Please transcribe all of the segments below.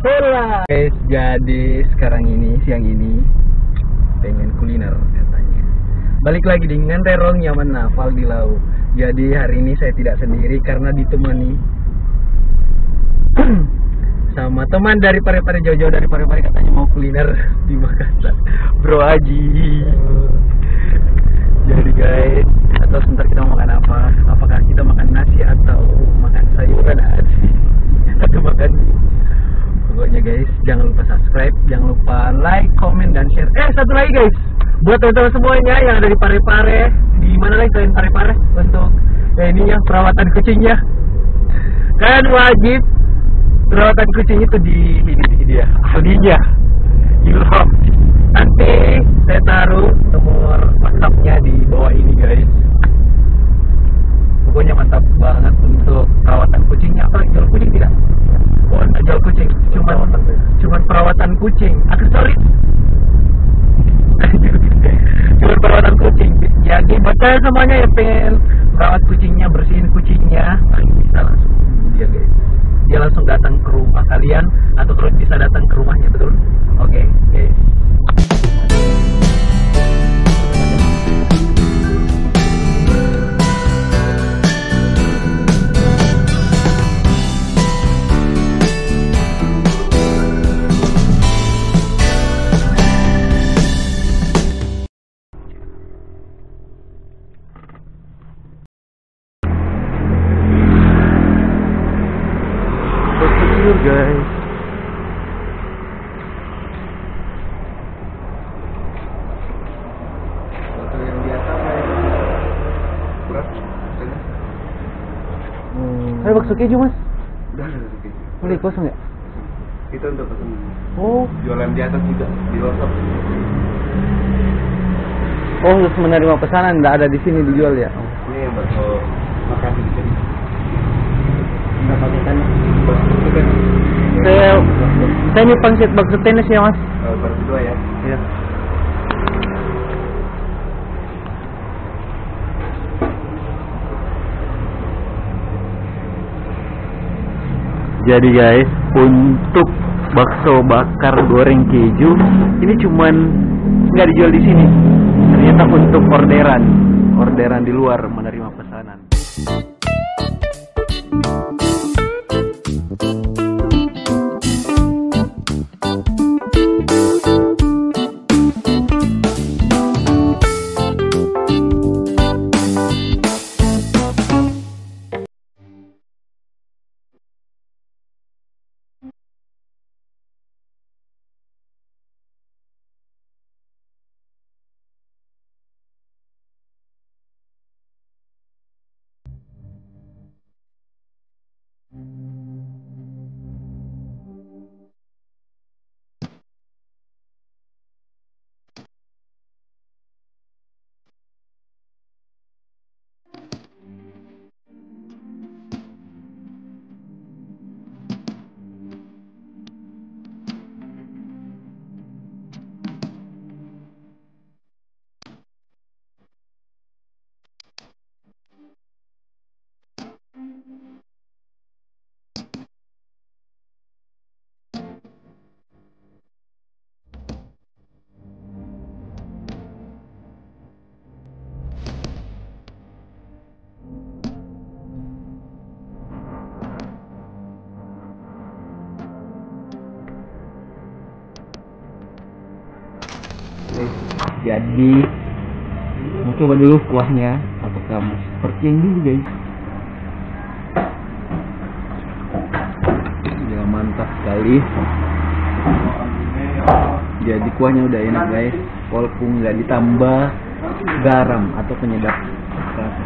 Hola guys, jadi sekarang ini, siang ini pengen kuliner katanya. Balik lagi dengan Terong Nyaman Naval di Laut. Jadi hari ini saya tidak sendiri karena ditemani sama teman dari Parepare, jauh-jauh dari Parepare, katanya mau kuliner di Makassar, Bro Aji. Jadi guys, atau sebentar kita mau makan apa? Apakah kita makan nasi atau makan sayuran atau makan? Pokoknya guys, jangan lupa subscribe, jangan lupa like, comment, dan share. Satu lagi guys, buat teman-teman semuanya yang ada di Parepare, di mana lagi selain Parepare, untuk ini yang perawatan kucingnya, kan wajib perawatan kucing itu di dia ahlinya Ilham. Nanti saya taruh nomor WhatsApp-nya di bawah ini guys. Pokoknya mantap banget untuk perawatan kucingnya. Apa jual kucing tidak? Oh, nggak jual kucing, cuman perawatan kucing, aksesoris. Cuman perawatan kucing. Jadi buat kalian semuanya yang pengen merawat kucingnya, bersihin kucingnya, bisa langsung dia guys. Dia langsung datang ke rumah kalian, atau terus bisa datang ke rumahnya, betul? Oke, guys. Guys, yang biasa berat, Ada bakso keju mas? udah ada bakso keju. Boleh kosong ya? Kita udah pesen. Oh, Jualan di atas juga di WhatsApp. oh harus menerima pesanan, nggak ada di sini dijual ya? Oh. Ini yang bakso makan di sini. Nggak pakai kan? Bakso kan? Saya ini pangsit bakso tenis ya mas? Baru kedua ya. Iya. Jadi guys, untuk bakso bakar goreng keju ini cuman nggak dijual di sini. Ternyata untuk orderan di luar menerima pesanan. Jadi mau coba dulu kuahnya, apakah seperti yang dulu guys. Ya mantap sekali. Jadi kuahnya udah enak guys, walaupun nggak ditambah garam atau penyedap rasa.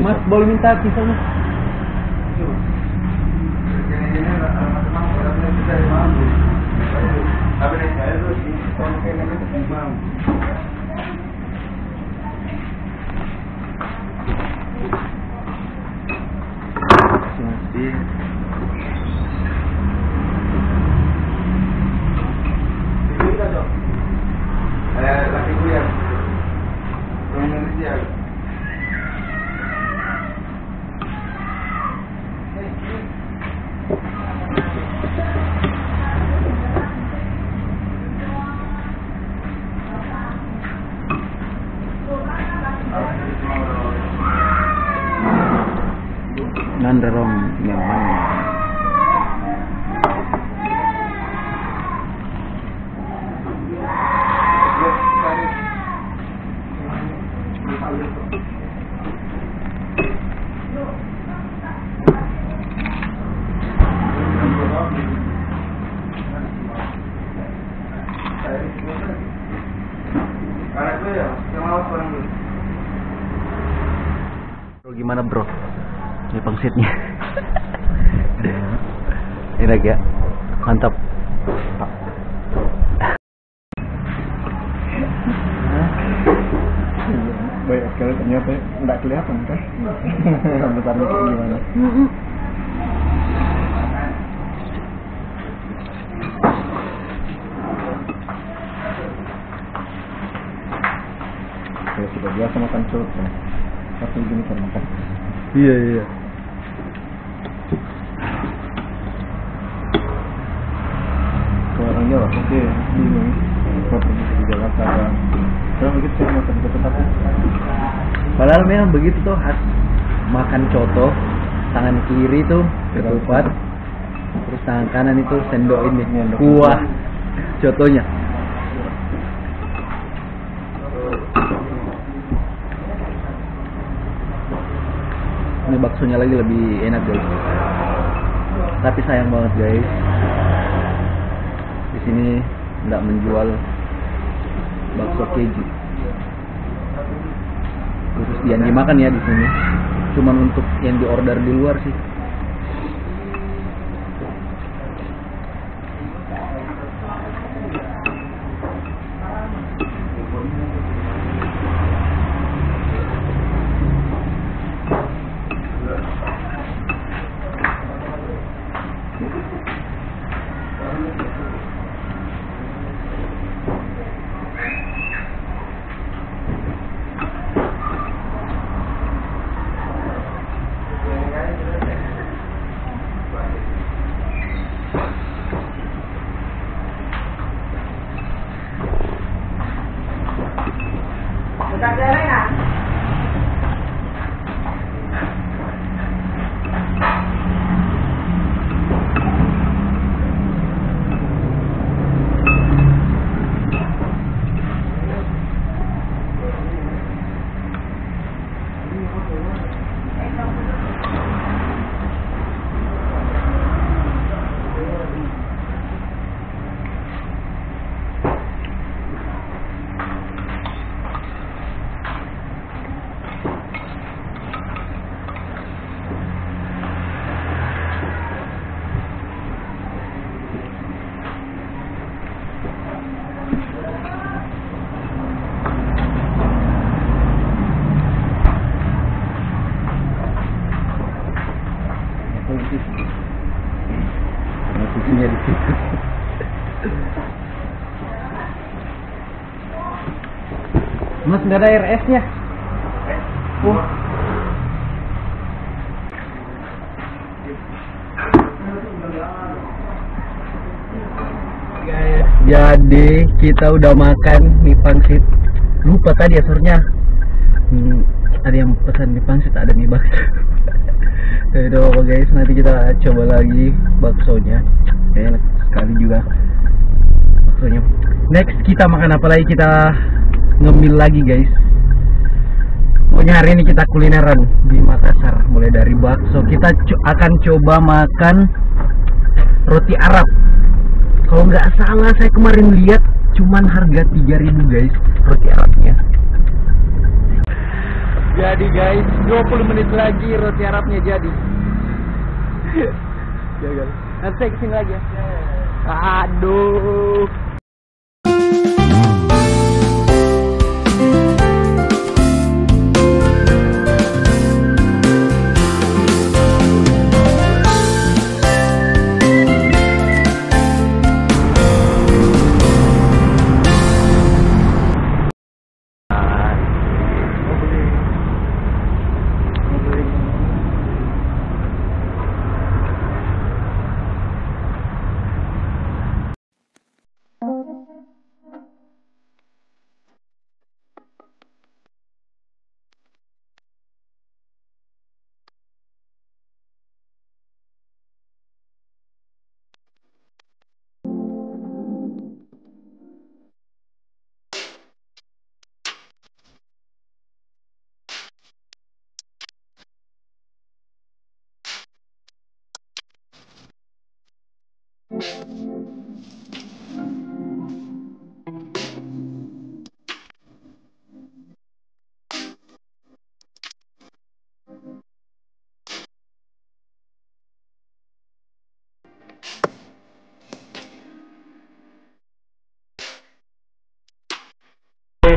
Mas, boleh minta pisaunya? Laki gue ya, Indonesia. Nanderong nyaman. Bro, gimana bro? Ini pangsitnya. Enak ya? Mantap. Baik sekali ternyata nggak kelihatan kan? Besarnya kayak gimana? Saya sudah biasa makan coto. Satu jenis makan. Iya iya. Kalau orang Jawa, oke, bingung. Coto di Jakarta kan. Kalau begitu saya makan coto tapi. Padahal memang begitu tuh khas makan coto, tangan kiri tuh ketupat, terus tangan kanan itu sendok ini kuah cotonya. Ini baksonya lagi lebih enak guys. Tapi sayang banget guys, di sini nggak menjual bakso keju. Khusus yang dimakan ya di sini. Cuman untuk yang diorder di luar sih. Susunya di situ. Mas, nggak ada air esnya. Guys, jadi kita udah makan mie pangsit. Lupa tadi asurnya. Ada yang pesan mie pangsit, ada mie bakso. Udah apa guys, nanti kita coba lagi baksonya. Enak sekali juga baksonya. Next kita makan apa lagi? Kita ngemil lagi guys. Pokoknya hari ini kita kulineran di Makassar. Mulai dari bakso, kita akan coba makan roti Arab. Kalau nggak salah saya kemarin lihat cuman harga 3.000 guys roti Arabnya. Jadi guys, 20 menit lagi roti Arabnya jadi. Gagal. Nanti saya kesini lagi ya. Aduh.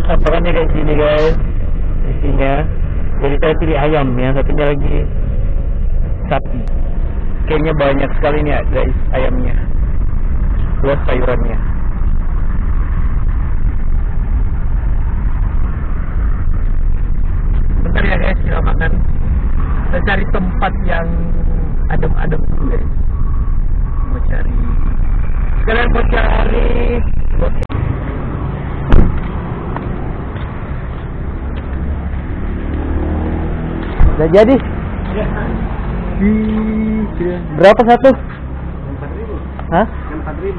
Samparannya kayak gini guys, isinya. Jadi saya pilih ayam, yang satunya lagi sapi. Kayaknya banyak sekali nih guys ayamnya, plus sayurannya. Bentar ya guys, kita makan. Kita cari tempat yang adem-adem dulu guys. Sekalian mau cari udah jadi? Ya. Berapa satu? 4.000. Hah? 4.000.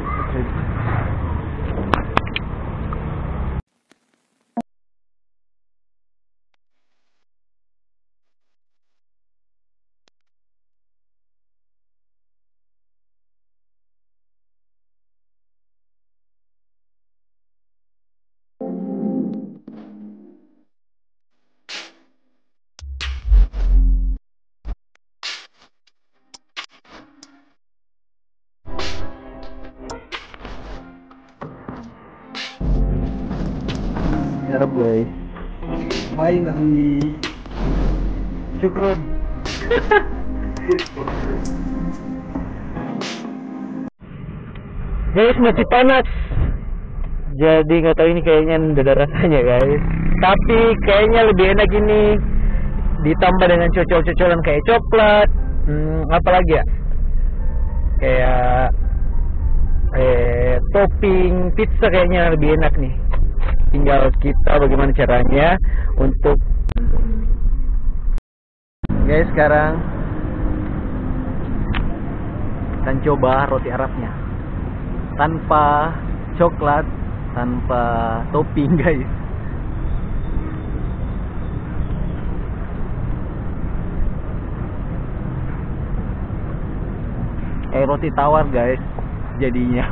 Arab guys. Main lagi. Syukron. Guys, masih panas. Jadi nggak tahu ini kayaknya udah ada rasanya guys. Tapi kayaknya lebih enak ini ditambah dengan cocol-cocolan kayak coklat. Apa lagi ya? Kayak topping pizza kayaknya lebih enak nih. Tinggal kita bagaimana caranya untuk guys. Sekarang akan coba roti Arabnya tanpa coklat, tanpa topping guys. Roti tawar guys jadinya.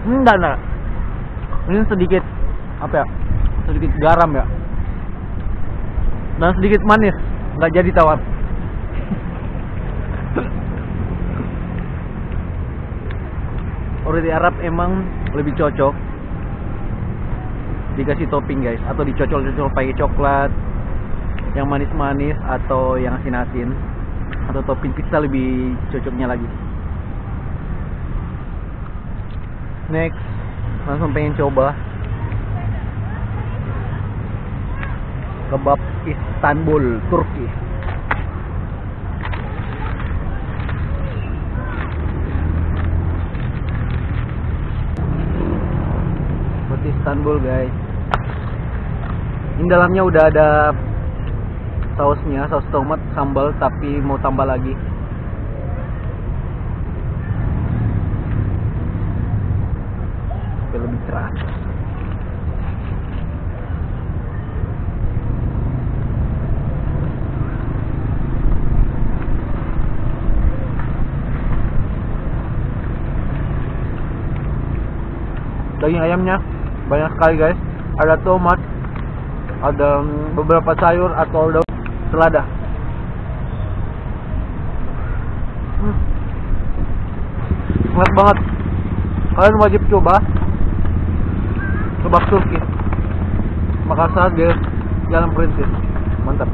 Enggak. Ini sedikit apa ya? Sedikit garam ya. Dan sedikit manis. Enggak jadi tawar. Roti Arab emang lebih cocok dikasih topping guys, atau dicocol-cocol pakai coklat yang manis-manis atau yang asin-asin, atau topping pizza lebih cocoknya lagi. Next, langsung pengen coba kebab Istanbul, Turki. Roti Istanbul guys. Ini dalamnya udah ada sausnya, saus tomat, sambal, tapi mau tambah lagi. Citra. Daging ayamnya banyak sekali guys. Ada tomat, ada beberapa sayur atau daun selada. Enak banget. Kalian wajib coba kebab Turki Makassar di Jalan Perintis. Mantap.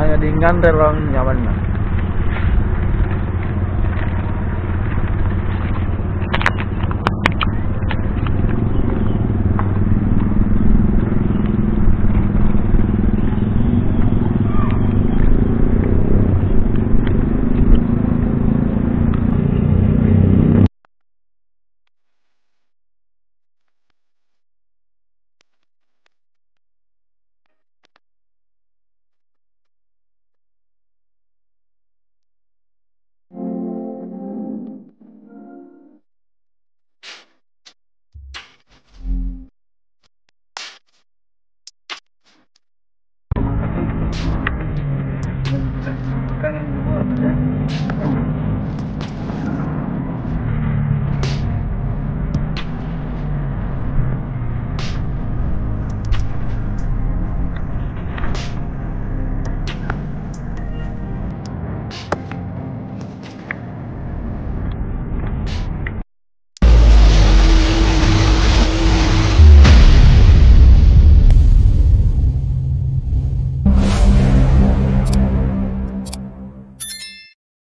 Hanya di Ngandelong nyamannya. Kangen gua.